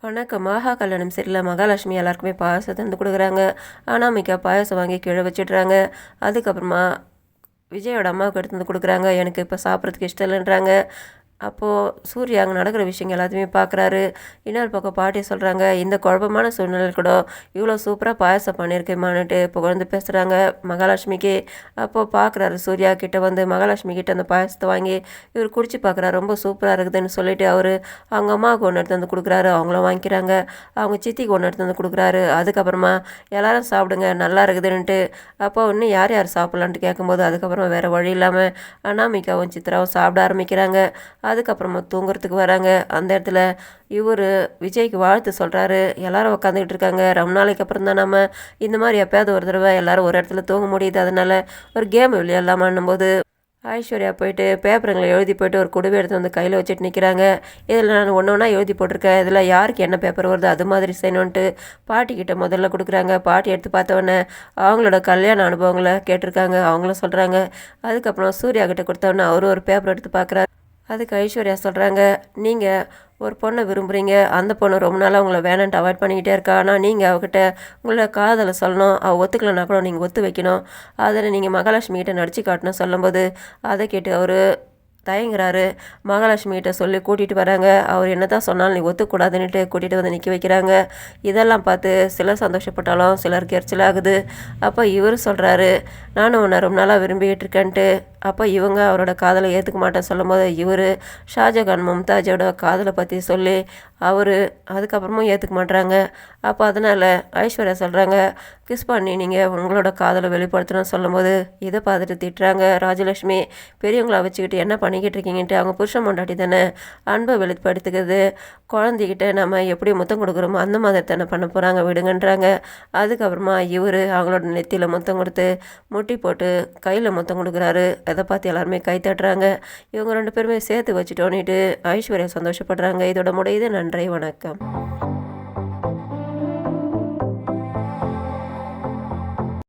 வணக்கம். ஆஹா கல்யாணம் சரியில்ல மகாலட்சுமி எல்லாருக்குமே பாயாசம் தந்து கொடுக்குறாங்க. அனாமிகா பாயாசம் வாங்கி கீழே வச்சிடுறாங்க. அதுக்கப்புறமா விஜயோட அம்மாவுக்கு எடுத்து வந்து கொடுக்குறாங்க. எனக்கு இப்போ சாப்பிட்றதுக்கு இஷ்டம் இல்லைன்றாங்க. அப்போது சூர்யா அங்கே நடக்கிற விஷயங்கள் எல்லாத்தையுமே பார்க்குறாரு. இன்னொரு பக்கம் பாட்டி சொல்கிறாங்க, இந்த குழப்பமான சூழ்நிலை கூட இவ்வளோ சூப்பராக பாயாசம் பண்ணியிருக்கேம்மான்னுட்டு புகழ்ந்து பேசுகிறாங்க மகாலட்சுமிக்கு. அப்போது பார்க்குறாரு சூர்யா கிட்ட வந்து மகாலட்சுமி கிட்ட அந்த பாயாசத்தை வாங்கி இவர் குடிச்சு பார்க்குறாரு. ரொம்ப சூப்பராக இருக்குதுன்னு சொல்லிட்டு அவர் அவங்க அம்மாவுக்கு ஒன்று எடுத்து வந்து கொடுக்குறாரு. அவங்களும் வாங்கிக்கிறாங்க. அவங்க சித்திக்கு ஒன்று எடுத்து வந்து கொடுக்குறாரு. அதுக்கப்புறமா எல்லாரும் சாப்பிடுங்க நல்லா இருக்குதுன்ட்டு. அப்போ இன்னும் யார் யார் சாப்பிட்லான்ட்டு கேட்கும்போது அதுக்கப்புறமா வேறு வழி இல்லாமல் அனாமிகாவும் சித்ராவும் சாப்பிட ஆரம்பிக்கிறாங்க. அதுக்கப்புறமா தூங்குறதுக்கு வராங்க. அந்த இடத்துல இவர் விஜய்க்கு வாழ்த்து சொல்கிறாரு. எல்லாரும் உட்காந்துக்கிட்டு இருக்காங்க. ரொம்ப நாளைக்கு அப்புறம் தான் நம்ம இந்த மாதிரி எப்போயாவது ஒரு தடவை எல்லாரும் ஒரு இடத்துல தூங்க முடியுது. அதனால் ஒரு கேம் விளையாடலாமான்னும் போது ஐஸ்வர்யா போயிட்டு பேப்பருங்களை எழுதி போயிட்டு ஒரு குடுவை எடுத்து வந்து கையில் வச்சுட்டு நிற்கிறாங்க. இதில் நான் ஒன்று ஒன்றா எழுதி போட்டிருக்கேன். இதில் யாருக்கு என்ன பேப்பர் வருது அது மாதிரி செய்யணுன்ட்டு பாட்டிக்கிட்ட முதல்ல கொடுக்குறாங்க. பாட்டி எடுத்து பார்த்தவொடனே அவங்களோட கல்யாண அனுபவங்களை கேட்டிருக்காங்க. அவங்களும் சொல்கிறாங்க. அதுக்கப்புறம் சூர்யா கிட்ட கொடுத்தவொடனே அவரும் ஒரு பேப்பர் எடுத்து பார்க்குறாரு. அதுக்கு ஐஸ்வர்யா சொல்கிறாங்க, நீங்கள் ஒரு பொண்ணை விரும்புகிறீங்க. அந்த பொண்ணு ரொம்ப நாளாக உங்களை வேணான்ட்டு அவாய்ட் பண்ணிக்கிட்டே இருக்கா. ஆனால் நீங்கள் அவகிட்ட உங்களோட காதலை சொல்லணும். அவள் ஒத்துக்கலைன்னா கூட நீங்கள் ஒத்து வைக்கணும். அதில் நீங்கள் மகாலட்சுமி கிட்ட நடிச்சு காட்டணும் சொல்லும்போது அதை கேட்டு அவர் தயங்குறாரு. மகாலட்சுமி கிட்ட சொல்லி கூட்டிகிட்டு வராங்க. அவர் என்ன தான் சொன்னாலும் நீ ஒத்துக்கூடாதுன்னுட்டு கூட்டிகிட்டு வந்து நிற்க வைக்கிறாங்க. இதெல்லாம் பார்த்து சிலர் சந்தோஷப்பட்டாலும் சிலருக்கு எரிச்சலாகுது. அப்போ இவர் சொல்கிறாரு, நானும் உன்னை ரொம்ப நாளாக விரும்பிக்கிட்டு இருக்கேன்ட்டு. அப்போ இவங்க அவரோட காதலை ஏற்றுக்க மாட்டேன்னு சொல்லும்போது இவர் ஷாஜகான் மும்தாஜோட காதலை பற்றி சொல்லி அவர் அதுக்கப்புறமும் ஏற்றுக்க மாட்டுறாங்க. அப்போ அதனால் ஐஸ்வர்யா சொல்கிறாங்க, கிஸ் பண்ணி நீங்கள் உங்களோட காதலை வெளிப்படுத்தணும்னு சொல்லும்போது இதை பார்த்துட்டு திட்டுறாங்க ராஜலட்சுமி. பெரியவங்கள வச்சுக்கிட்டு என்ன பண்ணிக்கிட்டு இருக்கீங்கன்ட்டு. அவங்க புருஷன் பொண்டாட்டி தானே, அன்பை வெளிப்படுத்துக்கிறது. குழந்தைகிட்ட நம்ம எப்படி முத்தம் கொடுக்குறோமோ அந்த மாதிரி தானே பண்ண போகிறாங்க, விடுங்கன்றாங்க. அதுக்கப்புறமா இவர் அவங்களோட நெத்தியில் முத்தம் கொடுத்து முட்டி போட்டு கையில் முத்தம் கொடுக்குறாரு. அதை பார்த்து எல்லாருமே கை தட்டுறாங்க. இவங்க ரெண்டு பேருமே சேர்த்து வச்சுட்டோன்னிட்டு ஐஸ்வர்யா சந்தோஷப்படுறாங்க. இதோட முடியுது. நன்றி, வணக்கம்.